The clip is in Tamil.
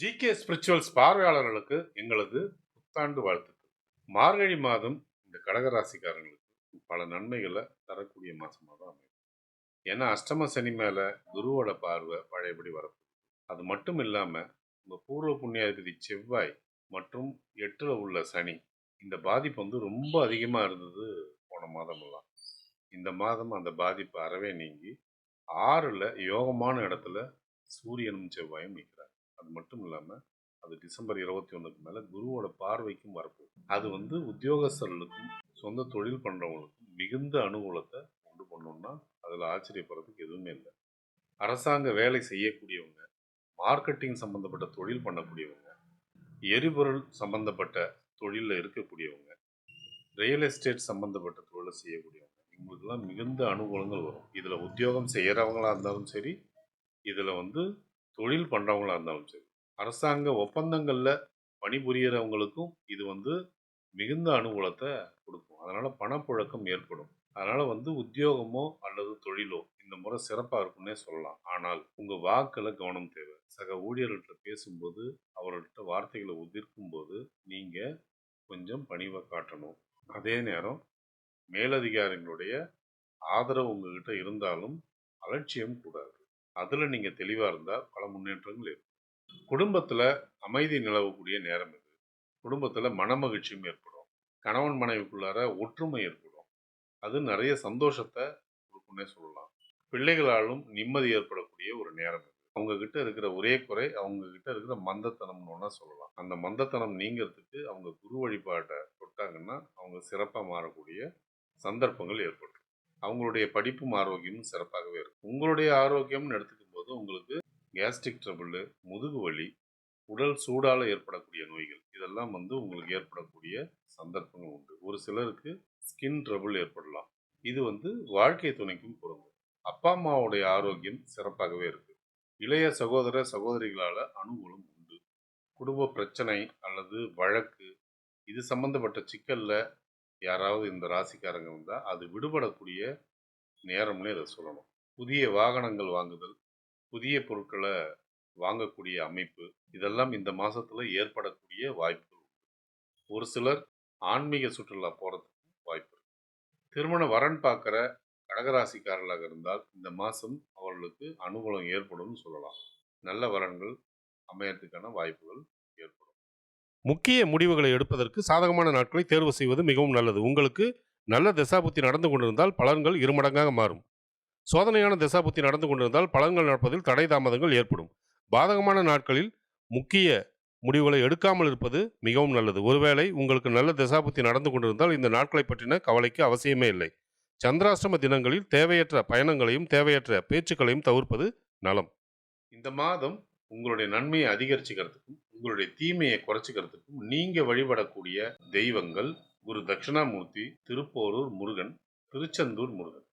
டிகே ஸ்பிரிச்சுவல்ஸ் பார்வையாளர்களுக்கு எங்களது புத்தாண்டு வாழ்த்துக்கள். மார்கழி மாதம் இந்த கடகராசிக்காரங்களுக்கு பல நன்மைகளை தரக்கூடிய மாசமாக தான் அமையும். ஏன்னா அஷ்டம சனி மேல குருவோட பார்வை பழையபடி வரப்போகுது. அது மட்டும் இல்லாம உங்க பூர்வ புண்ணியாதிபதி செவ்வாய் மற்றும் 8ல உள்ள சனி இந்த பாதிப்பு வந்து ரொம்ப அதிகமா இருந்தது போன மாதமெல்லாம். இந்த மாதம் அந்த பாதிப்பு அறவே நீங்கி 6ல யோகமான இடத்துல சூரியனும் செவ்வாயும் நிற்கிறார். அது மட்டும் இல்லாம அது டிசம்பர் 21க்கு மேல குருவோட பார்வைக்கும் வரப்போகுது. அது வந்து உத்தியோகஸ்தர்களுக்கும் சொந்த தொழில் பண்றவங்களுக்கும் மிகுந்த அனுகூலத்தை உண்டு பண்ணணும்னா அதுல ஆச்சரியப்படுறதுக்கு எதுவுமே இல்லை. அரசாங்க வேலை செய்யக்கூடியவங்க, மார்க்கெட்டிங் சம்பந்தப்பட்ட தொழில் பண்ணக்கூடியவங்க, எரிபொருள் சம்பந்தப்பட்ட தொழிலில் இருக்கக்கூடியவங்க, ரியல் எஸ்டேட் சம்பந்தப்பட்ட தொழிலை செய்யக்கூடியவங்க, இவங்களுக்கெல்லாம் மிகுந்த அனுகூலங்கள் வரும். இதுல உத்தியோகம் செய்யறவங்களா இருந்தாலும் சரி, இதுல வந்து தொழில் பண்றவங்களா இருந்தாலும் சரி, அரசாங்க ஒப்பந்தங்கள்ல பணிபுரியறவங்களுக்கும் இது வந்து மிகுந்த அனுகூலத்தை கொடுக்கும். அதனால பணப்புழக்கம் ஏற்படும். அதனால வந்து உத்தியோகமோ அல்லது தொழிலோ இந்த முறை சிறப்பா இருக்கும்னே சொல்லலாம். ஆனால் உங்க வாக்குல கவனம் தேவை. சக ஊழியர்கள்ட்ட பேசும்போது, அவர்கள்ட்ட வார்த்தைகளை உதிர்க்கும் போது நீங்க கொஞ்சம் பணிவை காட்டணும். அதே நேரம் மேலதிகாரிகளுடைய ஆதரவு உங்ககிட்ட இருந்தாலும் அலட்சியம் கூடாது. அதுல நீங்க தெளிவா இருந்தா பல முன்னேற்றங்கள் ஏற்படும். குடும்பத்துல அமைதி நிலவக்கூடிய நேரம் இது. குடும்பத்துல மனமகிழ்ச்சியும் ஏற்படும். கணவன் மனைவிக்குள்ளார ஒற்றுமை ஏற்படும். அது நிறைய சந்தோஷத்தை கொடுக்கும்னே சொல்லலாம். பிள்ளைகளாலும் நிம்மதி ஏற்படக்கூடிய ஒரு நேரம் இது. அவங்க கிட்ட இருக்கிற ஒரே குறை அவங்க கிட்ட இருக்கிற மந்தத்தனம்னு ஒன்னா சொல்லலாம். அந்த மந்தத்தனம் நீங்கிறதுக்கு அவங்க குரு வழிபாட்டை தொட்டாங்கன்னா அவங்க சிறப்பா மாறக்கூடிய சந்தர்ப்பங்கள் ஏற்படும். அவங்களுடைய படிப்பும் ஆரோக்கியமும் சிறப்பாகவே இருக்கும். உங்களுடைய ஆரோக்கியம்னு எடுத்துக்கும் போது உங்களுக்கு கேஸ்ட்ரிக் ட்ரபிள், முதுகு வலி, உடல் சூடால ஏற்படக்கூடிய நோய்கள் இதெல்லாம் வந்து உங்களுக்கு ஏற்படக்கூடிய சந்தர்ப்பங்கள் உண்டு. ஒரு சிலருக்கு ஸ்கின் ட்ரபிள் ஏற்படலாம். இது வந்து வாழ்க்கை துணைக்கும் பொருந்தும். அப்பா அம்மாவுடைய ஆரோக்கியம் சிறப்பாகவே இருக்கு. இளைய சகோதர சகோதரிகளால அனுகூலம் உண்டு. குடும்ப பிரச்சனை அல்லது வழக்கு இது சம்பந்தப்பட்ட சிக்கல்ல யாராவது இந்த ராசிக்காரங்க வந்தா அது விடுபடக்கூடிய நேரம்னே இதை சொல்லணும். புதிய வாகனங்கள் வாங்குதல், புதிய பொருட்களை வாங்கக்கூடிய அமைப்பு இதெல்லாம் இந்த மாசத்துல ஏற்படக்கூடிய வாய்ப்புகள் உண்டு. ஒரு சிலர் ஆன்மீக சுற்றுலா போறதுக்கு வாய்ப்பு இருக்கு. திருமண வரன் பார்க்குற கடகராசிக்காரர்களாக இருந்தால் இந்த மாசம் அவர்களுக்கு அனுகூலம் ஏற்படும் சொல்லலாம். நல்ல வரன்கள் அமையறதுக்கான வாய்ப்புகள் ஏற்படும். முக்கிய முடிவுகளை எடுப்பதற்கு சாதகமான நாட்களை தேர்வு செய்வது மிகவும் நல்லது. உங்களுக்கு நல்ல தசாபுத்தி நடந்து கொண்டிருந்தால் பலன்கள் இருமடங்காக மாறும். சோதனையான தசாபுத்தி நடந்து கொண்டிருந்தால் பலன்கள் நடப்பதில் தடை தாமதங்கள் ஏற்படும். பாதகமான நாட்களில் முக்கிய முடிவுகளை எடுக்காமல் இருப்பது மிகவும் நல்லது. ஒருவேளை உங்களுக்கு நல்ல தசாபுத்தி நடந்து கொண்டிருந்தால் இந்த நாட்களை பற்றின கவலைக்கு அவசியமே இல்லை. சந்திராஷ்டம தினங்களில் தேவையற்ற பயணங்களையும் தேவையற்ற பேச்சுக்களையும் தவிர்ப்பது நலம். இந்த மாதம் உங்களுடைய நன்மையை அதிகரிச்சுக்கிறதுக்கும் உங்களுடைய தீமையை குறைச்சிக்கிறதுக்கும் நீங்க வழிபடக்கூடிய தெய்வங்கள் குரு தட்சிணாமூர்த்தி, திருப்போரூர் முருகன், திருச்செந்தூர் முருகன்.